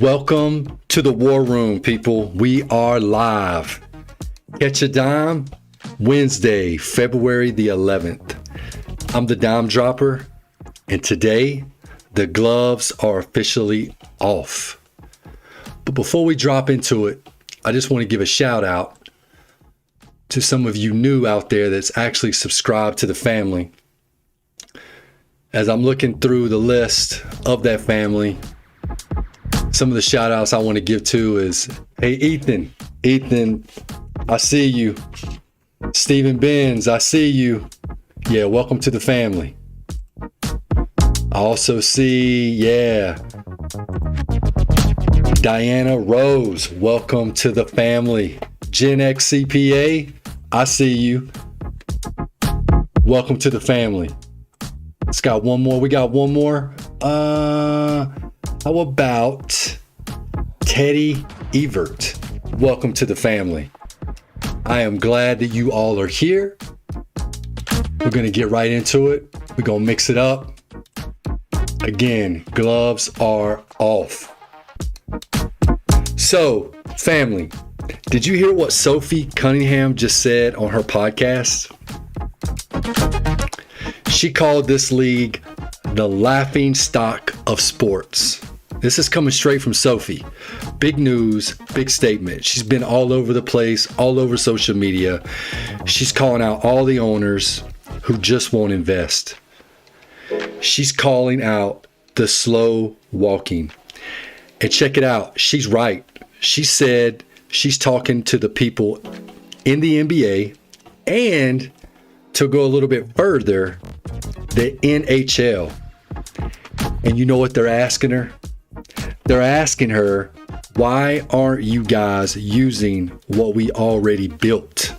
Welcome to the War Room, people. We are live. Catch a Dime, Wednesday, February the 11th. I'm the Dime Dropper, and today the gloves are officially off. But before we drop into it, I just want to give a shout out to some of you new out there that's actually subscribed to the family. As I'm looking through the list of that family, some of the shout outs I want to give to is, hey, Ethan, I see you. Stephen Benz, I see you. Yeah, welcome to the family. I also see, Diana Rose, welcome to the family. Gen X CPA, I see you. Welcome to the family. It's got one more. We got one more. How about Teddy Evert? Welcome to the family. I am glad that you all are here. We're going to get right into it. We're going to mix it up. Again, gloves are off. So, family, did you hear what Sophie Cunningham just said on her podcast? She called this league the laughing stock of sports. This is coming straight from Sophie. Big news, big statement. She's been all over the place, all over social media. She's calling out all the owners who just won't invest. She's calling out the slow walking. And check it out. She's right. She said she's talking to the people in the NBA and, to go a little bit further, the NHL. And you know what they're asking her? They're asking her, why aren't you guys using what we already built?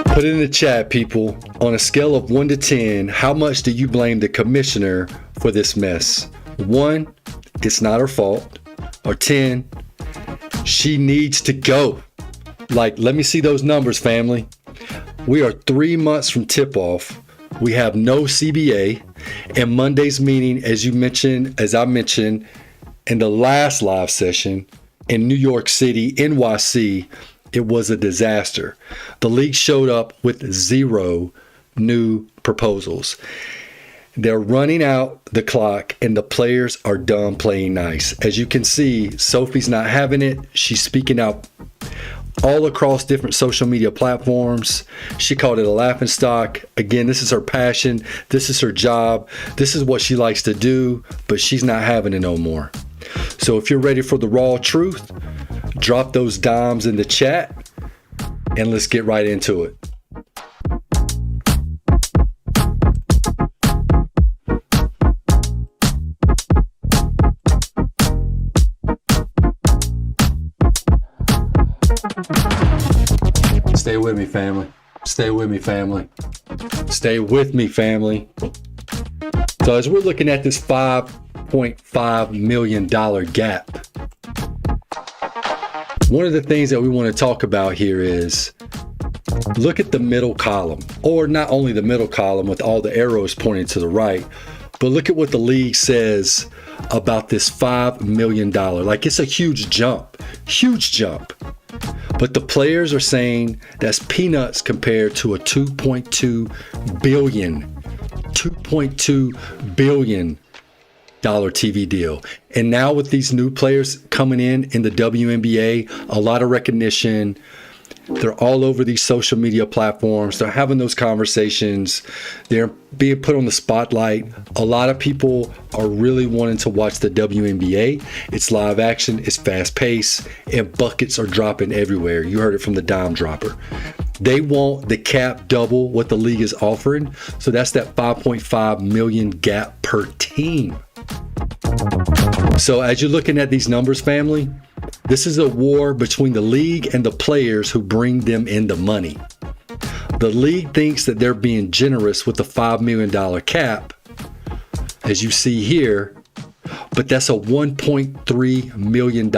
Put it in the chat, people. On a scale of 1 to 10, how much do you blame the commissioner for this mess? 1, it's not her fault. Or 10, she needs to go. Like, let me see those numbers, family. We are 3 months from tip-off. We have no CBA. And Monday's meeting, as I mentioned in the last live session in New York City, NYC, it was a disaster. The league showed up with 0 new proposals. They're running out the clock and the players are done playing nice. As you can see, Sophie's not having it. She's speaking out all across different social media platforms. She called it a laughing stock. Again, this is her passion. This is her job. This is what she likes to do, but she's not having it no more. So if you're ready for the raw truth, drop those dimes in the chat and let's get right into it. Stay with me, family. Stay with me, family. Stay with me, family. So as we're looking at this $5.5 million gap, one of the things that we want to talk about here is look at the middle column, or not only the middle column with all the arrows pointing to the right, but look at what the league says about this $5 million. Like, it's a huge jump. But the players are saying that's peanuts compared to a $2.2 billion TV deal. And now with these new players coming in the WNBA, a lot of recognition. They're all over these social media platforms. They're having those conversations. They're being put on the spotlight. A lot of people are really wanting to watch the WNBA. It's live action, it's fast paced, and buckets are dropping everywhere. You heard it from the Dime Dropper. They want the cap double what the league is offering. So that's that 5.5 million gap per team. So as you're looking at these numbers, family, this is a war between the league and the players who bring them in the money. The league thinks that they're being generous with the $5 million cap, as you see here, but that's a $1.3 million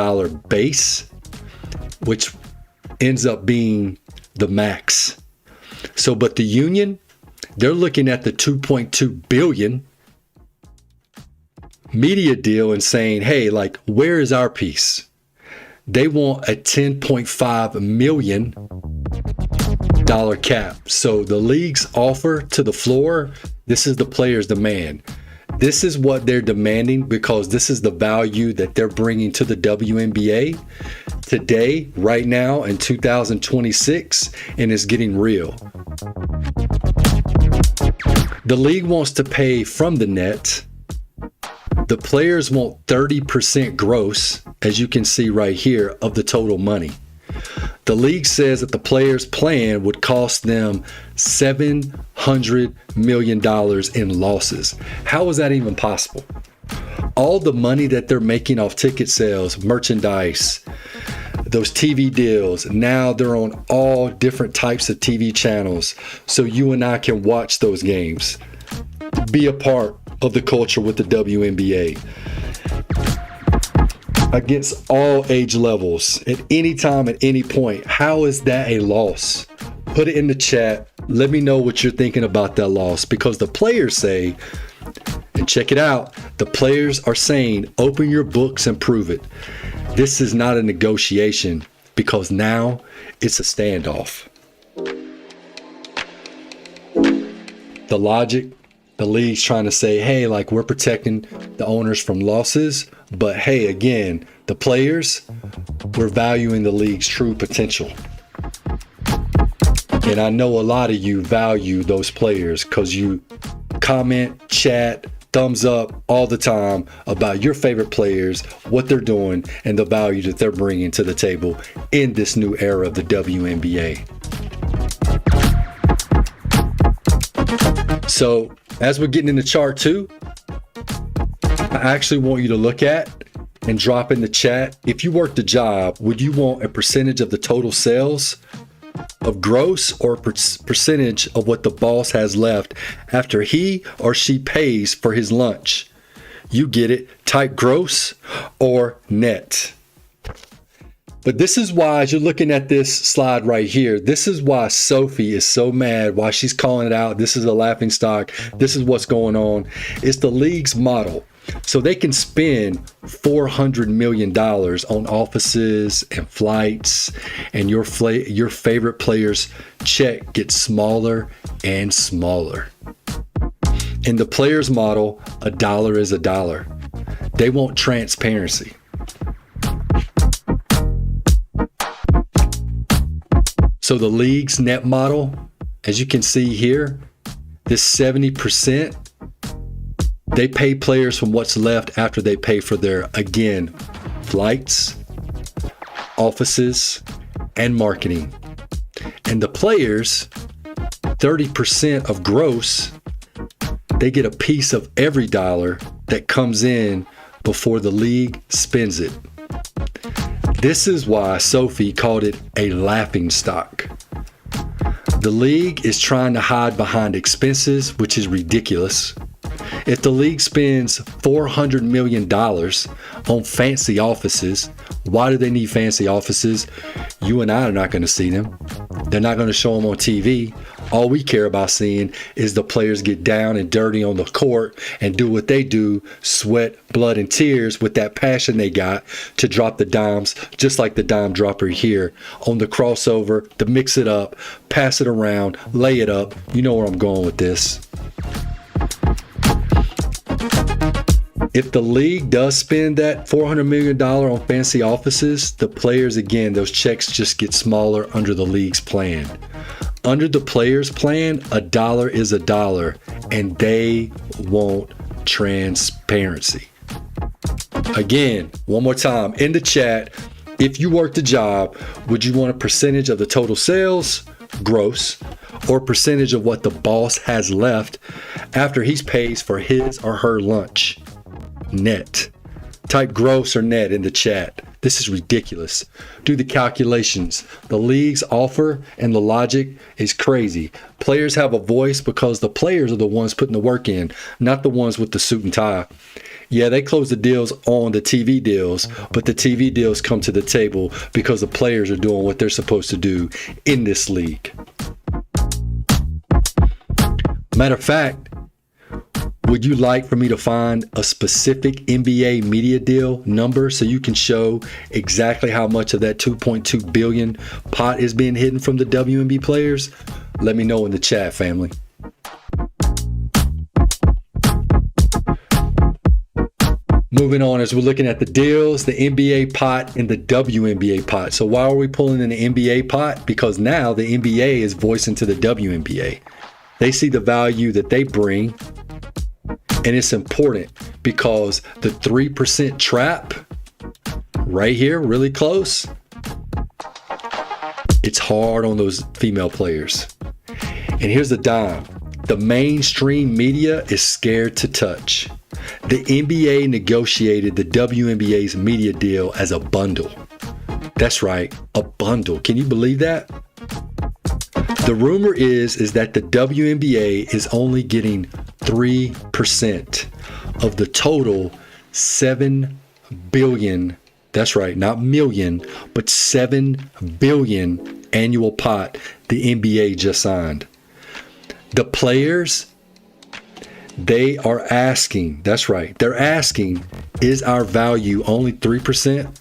base, which ends up being the max. So, but the union, they're looking at the $2.2 billion media deal and saying, hey, like, where is our piece? They want a $10.5 million cap. So the league's offer to the floor, this is the players' demand. This is what they're demanding because this is the value that they're bringing to the WNBA today, right now in 2026, and it's getting real. The league wants to pay from the net. The players want 30% gross, as you can see right here, of the total money. The league says that the players' plan would cost them $700 million in losses. How is that even possible? All the money that they're making off ticket sales, merchandise, those TV deals, now they're on all different types of TV channels, so you and I can watch those games, be a part of the culture with the WNBA. Against all age levels, at any time, at any point. How is that a loss? Put it in the chat. Let me know what you're thinking about that loss, because the players say, and check it out, the players are saying, open your books and prove it. This is not a negotiation, because now it's a standoff. The logic, the league's trying to say, hey, like, we're protecting the owners from losses. But hey, again, the players, we're valuing the league's true potential. And I know a lot of you value those players because you comment, chat, thumbs up all the time about your favorite players, what they're doing, and the value that they're bringing to the table in this new era of the WNBA. So as we're getting in the chart too, I actually want you to look at and drop in the chat, if you worked a job, would you want a percentage of the total sales of gross or percentage of what the boss has left after he or she pays for his lunch? You get it. Type gross or net. But this is why, as you're looking at this slide right here, this is why Sophie is so mad, why she's calling it out. This is a laughing stock. This is what's going on. It's the league's model. So they can spend $400 million on offices and flights, and your favorite player's check gets smaller and smaller. In the players' model, a dollar is a dollar. They want transparency. So the league's net model, as you can see here, this 70%, they pay players from what's left after they pay for their, again, flights, offices, and marketing. And the players, 30% of gross, they get a piece of every dollar that comes in before the league spends it. This is why Sophie called it a laughing stock. The league is trying to hide behind expenses, which is ridiculous. If the league spends $400 million on fancy offices, why do they need fancy offices? You and I are not going to see them. They're not going to show them on TV. All we care about seeing is the players get down and dirty on the court and do what they do, sweat, blood, and tears with that passion they got to drop the dimes, just like the dime dropper here on the crossover, to mix it up, pass it around, lay it up. You know where I'm going with this. If the league does spend that $400 million on fancy offices, the players, again, those checks just get smaller under the league's plan. Under the players' plan, a dollar is a dollar, and they want transparency. Again, one more time, in the chat, if you worked a job, would you want a percentage of the total sales, gross, or percentage of what the boss has left after he pays for his or her lunch? Net. Type gross or net in the chat. This is ridiculous. Do the calculations. The league's offer and the logic is crazy. Players have a voice because the players are the ones putting the work in, not the ones with the suit and tie. Yeah, they close the deals on the TV deals, but the TV deals come to the table because the players are doing what they're supposed to do in this league. Matter of fact, Would you like for me to find a specific NBA media deal number so you can show exactly how much of that 2.2 billion pot is being hidden from the WNBA players? Let me know in the chat, family. Moving on, as we're looking at the deals, the NBA pot and the WNBA pot. So why are we pulling in the NBA pot? Because now the NBA is voicing to the WNBA. They see the value that they bring. And it's important because the 3% trap right here, really close, it's hard on those female players. And here's the dime. The mainstream media is scared to touch. The NBA negotiated the WNBA's media deal as a bundle. That's right, a bundle. Can you believe that? The rumor is that the WNBA is only getting 3% of the total 7 billion, that's right, not million, but 7 billion annual pot the NBA just signed. The players, they are asking, that's right, they're asking, is our value only 3%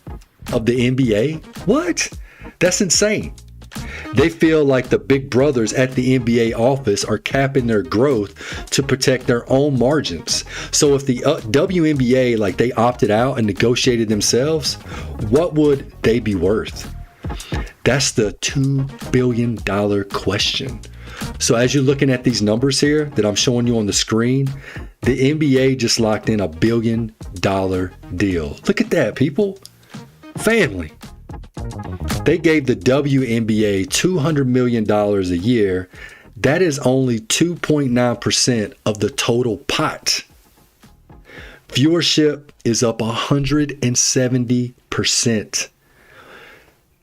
of the NBA? What? That's insane. They feel like the big brothers at the NBA office are capping their growth to protect their own margins. So if the WNBA, like they opted out and negotiated themselves, what would they be worth? That's the $2 billion question. So as you're looking at these numbers here that I'm showing you on the screen, the NBA just locked in $1 billion deal. Look at that, people. Family. They gave the WNBA $200 million a year. That is only 2.9% of the total pot. Viewership is up 170%.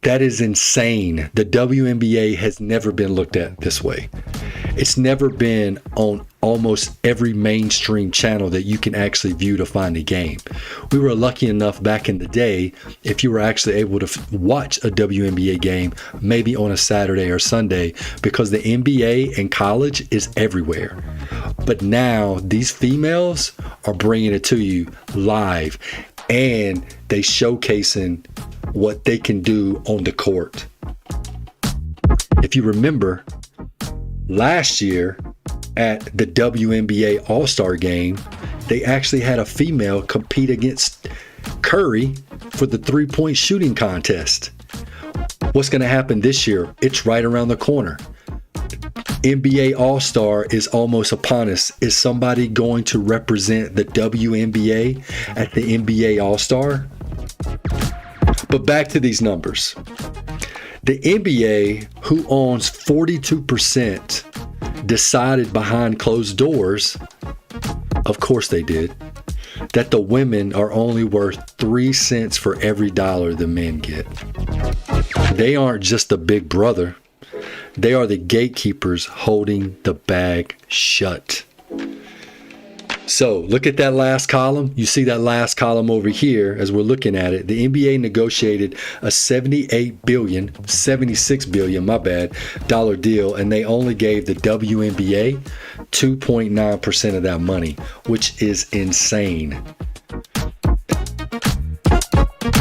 That is insane. The WNBA has never been looked at this way. It's never been on almost every mainstream channel that you can actually view to find a game. We were lucky enough back in the day, if you were actually able to watch a WNBA game, maybe on a Saturday or Sunday, because the NBA and college is everywhere. But now these females are bringing it to you live, and they showcasing what they can do on the court. If you remember, last year at the WNBA All-Star game, they actually had a female compete against Curry for the three-point shooting contest. What's going to happen this year? It's right around the corner. NBA All-Star is almost upon us. Is somebody going to represent the WNBA at the NBA All-Star? But back to these numbers. The NBA, who owns 42%, decided behind closed doors, of course they did, that the women are only worth 3 cents for every dollar the men get. They aren't just a big brother. They are the gatekeepers holding the bag shut. So look at that last column. You see that last column over here as we're looking at it. The NBA negotiated a $76 billion, dollar deal, and they only gave the WNBA 2.9% of that money, which is insane.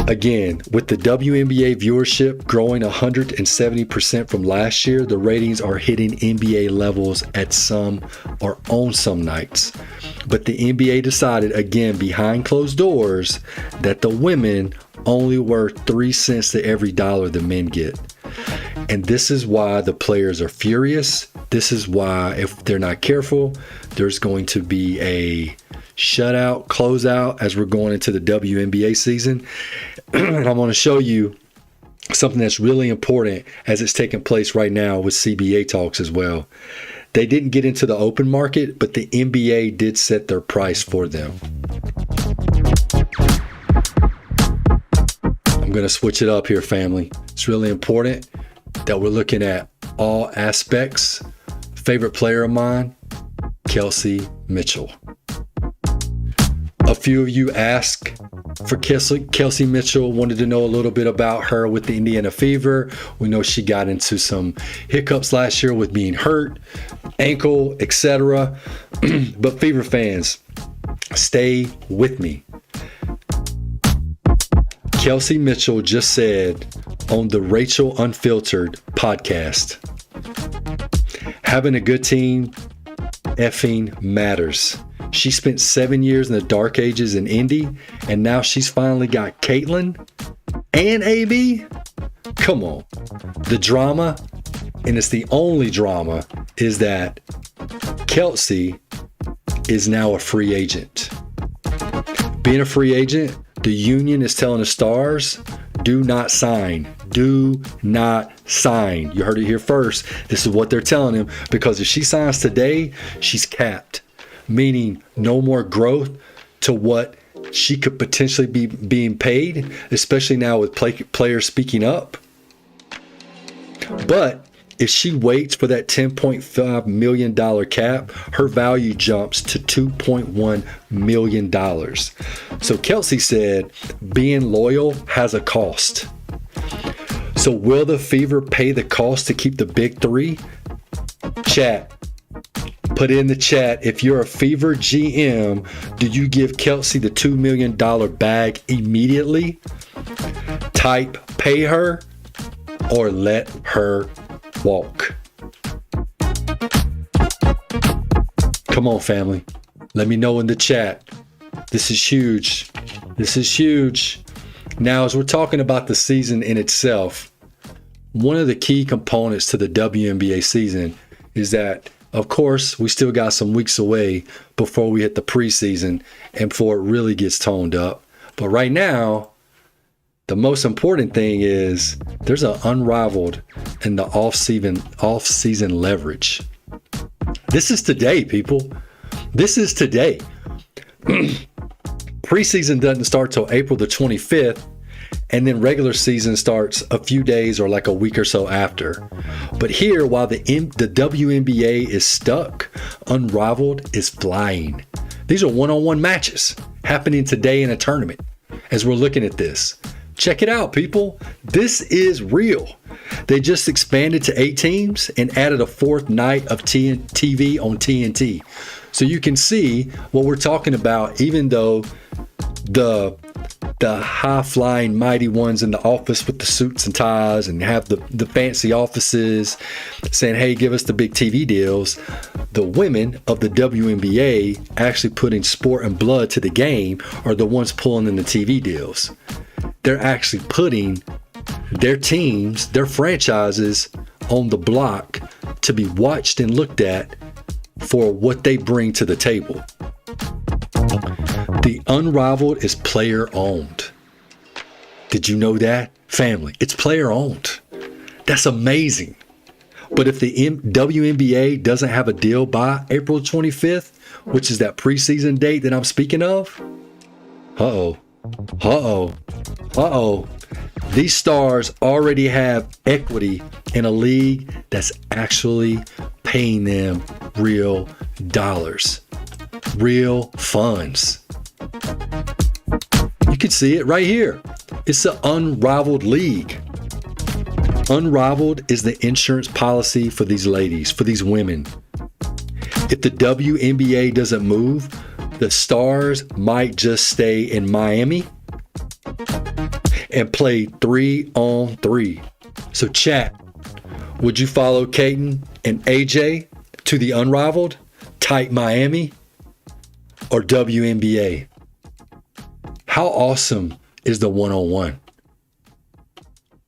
Again, with the WNBA viewership growing 170% from last year, the ratings are hitting NBA levels at some or on some nights. But the NBA decided, again, behind closed doors, that the women only worth 3 cents to every dollar the men get. And this is why the players are furious. This is why, if they're not careful, there's going to be a shutout, closeout as we're going into the WNBA season. And I want to show you something that's really important as it's taking place right now with CBA talks as well. They didn't get into the open market, but the NBA did set their price for them. I'm going to switch it up here, family. It's really important that we're looking at all aspects. Favorite player of mine, Kelsey Mitchell. A few of you asked for Kelsey Mitchell, wanted to know a little bit about her with the Indiana Fever. We know she got into some hiccups last year with being hurt. ankle, etc. But Fever fans, stay with me. Kelsey Mitchell just said on the Rachel Unfiltered podcast, having a good team effing matters. She spent 7 years in the dark ages in Indy, and now she's finally got Caitlin and AB. Come on. The drama, and it's the only drama, is that Kelsey is now a free agent. Being a free agent, the union is telling the stars, do not sign. Do not sign. You heard it here first. This is what they're telling him, because if she signs today, she's capped, meaning no more growth to what she could potentially be being paid, especially now with players speaking up. But if she waits for that $10.5 million cap, her value jumps to $2.1 million. So Kelsey said, being loyal has a cost. So will the Fever pay the cost to keep the big three? Chat. Put in the chat, if you're a Fever GM, do you give Kelsey the $2 million bag immediately? Type pay her or let her walk. Come on, family. Let me know in the chat. This is huge. This is huge. Now, as we're talking about the season in itself, one of the key components to the WNBA season is that, of course, we still got some weeks away before we hit the preseason and before it really gets toned up. But right now, the most important thing is there's an unrivaled in the off-season leverage. This is today, people. This is today. Preseason doesn't start till April the 25th, and then regular season starts a few days or like a week or so after. But here, while the WNBA is stuck, Unrivaled is flying. These are one-on-one matches happening today in a tournament as we're looking at this. Check it out, people. This is real. They just expanded to 8 teams and added a 4th night of TV on TNT. So you can see what we're talking about, even though the high-flying mighty ones in the office with the suits and ties and have the fancy offices saying, hey, give us the big TV deals. The women of the WNBA actually putting sport and blood to the game are the ones pulling in the TV deals. They're actually putting their teams, their franchises on the block to be watched and looked at for what they bring to the table. The Unrivaled is player owned. Did you know that, family? It's player owned. That's amazing. But if the WNBA doesn't have a deal by April 25th, which is that preseason date that I'm speaking of, these stars already have equity in a league that's actually paying them real dollars, real funds. You can see it right here. It's an unrivaled league. Unrivaled is the insurance policy for these ladies, for these women. If the WNBA doesn't move, the stars might just stay in Miami and play 3-on-3. So chat, would you follow Kaden and AJ to the Unrivaled, type Miami, or WNBA? How awesome is the one-on-one?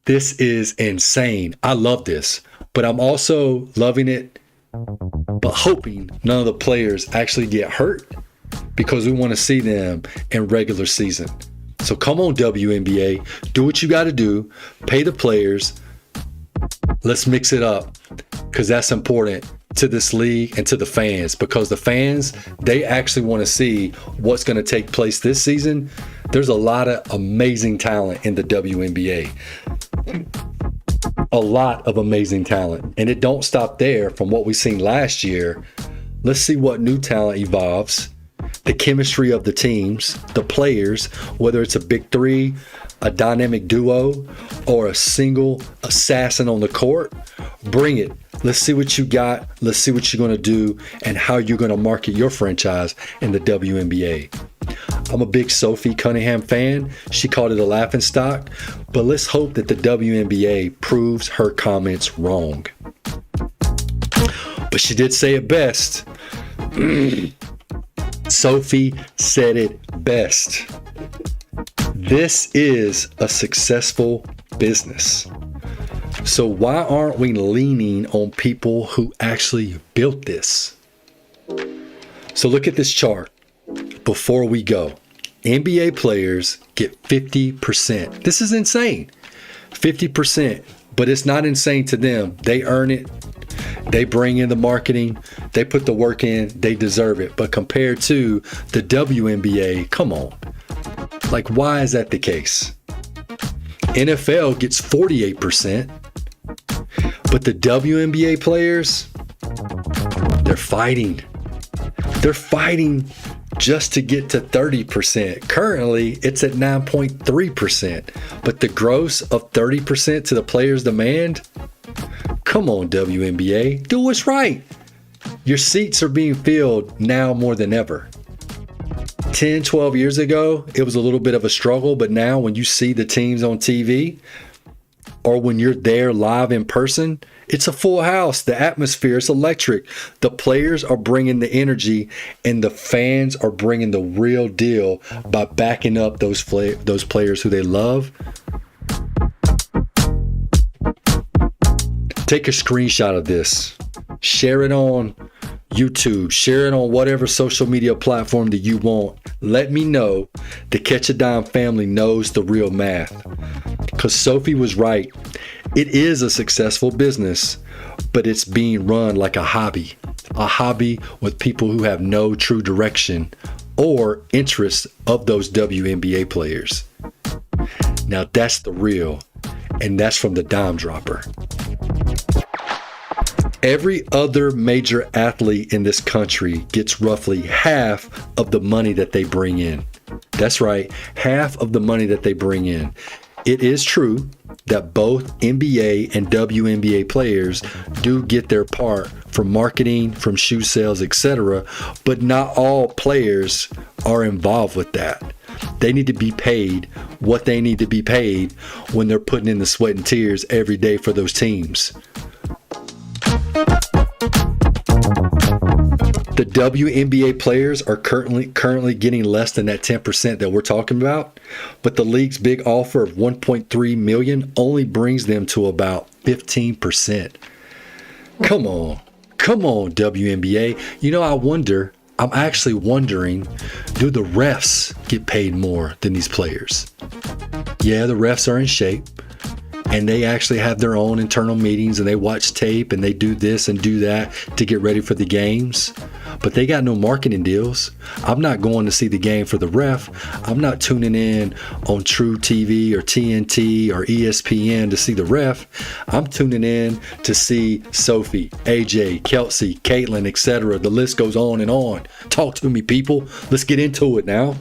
This is insane. I love this, but I'm also loving it, but hoping none of the players actually get hurt, because we want to see them in regular season. So come on, WNBA, do what you got to do, pay the players. Let's mix it up, because that's important to this league and to the fans, because the fans, they actually want to see what's going to take place this season. There's a lot of amazing talent in the WNBA. A lot of amazing talent. And it don't stop there from what we've seen last year. Let's see what new talent evolves. The chemistry of the teams, the players, whether it's a big three, a dynamic duo, or a single assassin on the court. Bring it. Let's see what you got. Let's see what you're going to do and how you're going to market your franchise in the WNBA. I'm a big Sophie Cunningham fan. She called it a laughingstock, but let's hope that the WNBA proves her comments wrong. But she did say it best. Sophie said it best. This is a successful business. So why aren't we leaning on people who actually built this? So look at this chart before we go. NBA players get 50%. This is insane. 50%, but it's not insane to them. They earn it. They bring in the marketing. They put the work in. They deserve it. But compared to the WNBA, come on. Like, why is that the case? NFL gets 48%, but the WNBA players, they're fighting. They're fighting just to get to 30%. Currently, it's at 9.3%, but the gross of 30% to the players' demand? Come on, WNBA, do what's right. Your seats are being filled now more than ever. 10, 12 years ago, it was a little bit of a struggle, but now when you see the teams on TV or when you're there live in person, it's a full house. The atmosphere is electric. The players are bringing the energy and the fans are bringing the real deal by backing up those players who they love. Take a screenshot of this. Share it on YouTube, share it on whatever social media platform that you want. Let me know the Catch a Dime family knows the real math. Because Sophie was right. It is a successful business, but it's being run like a hobby with people who have no true direction or interest of those WNBA players. Now that's the real, and that's from the Dime Dropper. Every other major athlete in this country gets roughly half of the money that they bring in. That's right, half of the money that they bring in. It is true that both NBA and WNBA players do get their part from marketing, from shoe sales, etc., but not all players are involved with that. They need to be paid what they need to be paid when they're putting in the sweat and tears every day for those teams. The WNBA players are currently getting less than that 10% that we're talking about, but the league's big offer of $1.3 million only brings them to about 15%. Come on, WNBA. You know, I'm actually wondering, do the refs get paid more than these players? Yeah, the refs are in shape. And they actually have their own internal meetings and they watch tape and they do this and do that to get ready for the games. But they got no marketing deals. I'm not going to see the game for the ref. I'm not tuning in on True TV or TNT or ESPN to see the ref. I'm tuning in to see Sophie, AJ, Kelsey, Caitlin, etc. The list goes on and on. Talk to me, people. Let's get into it now.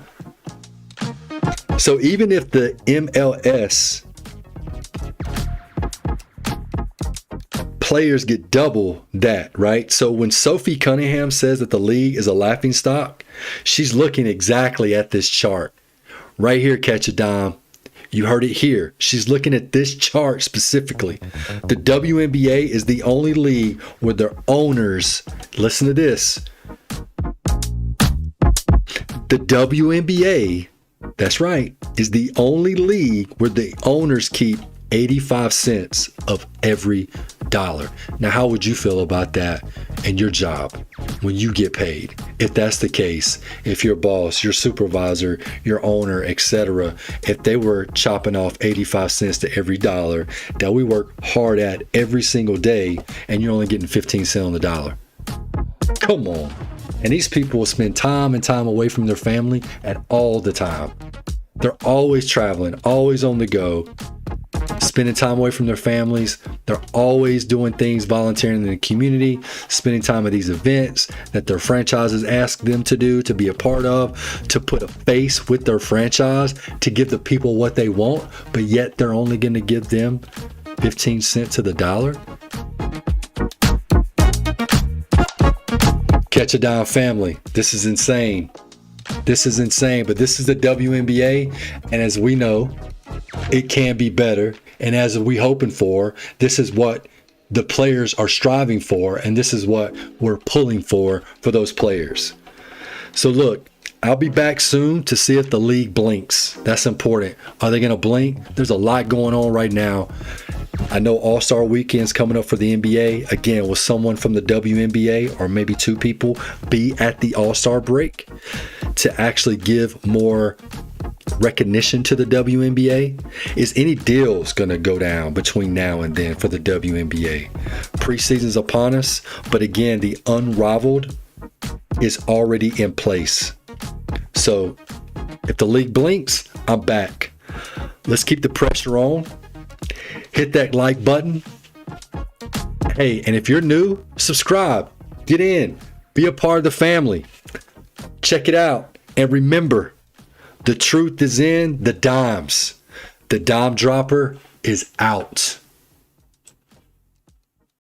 So even if the MLS players get double that, right? So when Sophie Cunningham says that the league is a laughingstock, she's looking exactly at this chart. Right here, Catch a Dime. You heard it here. She's looking at this chart specifically. The WNBA is the only league where their owners, listen to this. The WNBA, that's right, is the only league where the owners keep 85 cents of every dollar. Now, how would you feel about that in your job when you get paid? If that's the case, if your boss, your supervisor, your owner, etc., if they were chopping off 85 cents to every dollar that we work hard at every single day and you're only getting 15 cents on the dollar. Come on. And these people will spend time and time away from their family at all the time. They're always traveling, always on the go, spending time away from their families. They're always doing things, volunteering in the community, spending time at these events that their franchises ask them to do, to be a part of, to put a face with their franchise, to give the people what they want, but yet they're only going to give them 15 cents to the dollar. Catch a Dime family. This is insane. This is insane, but this is the WNBA, and as we know, it can be better. And as we hoping for, this is what the players are striving for, and this is what we're pulling for those players. So look, I'll be back soon to see if the league blinks. That's important. Are they going to blink? There's a lot going on right now. I know All-Star Weekend's coming up for the NBA. Again, will someone from the WNBA or maybe two people be at the All-Star break to actually give more recognition to the WNBA? Is any deals going to go down between now and then for the WNBA? Preseason's upon us, but again, the unrivaled is already in place. So if the league blinks, I'm back. Let's keep the pressure on. Hit that like button. Hey, and if you're new, subscribe. Get in. Be a part of the family. Check it out. And remember, the truth is in the dimes. The dime dropper is out.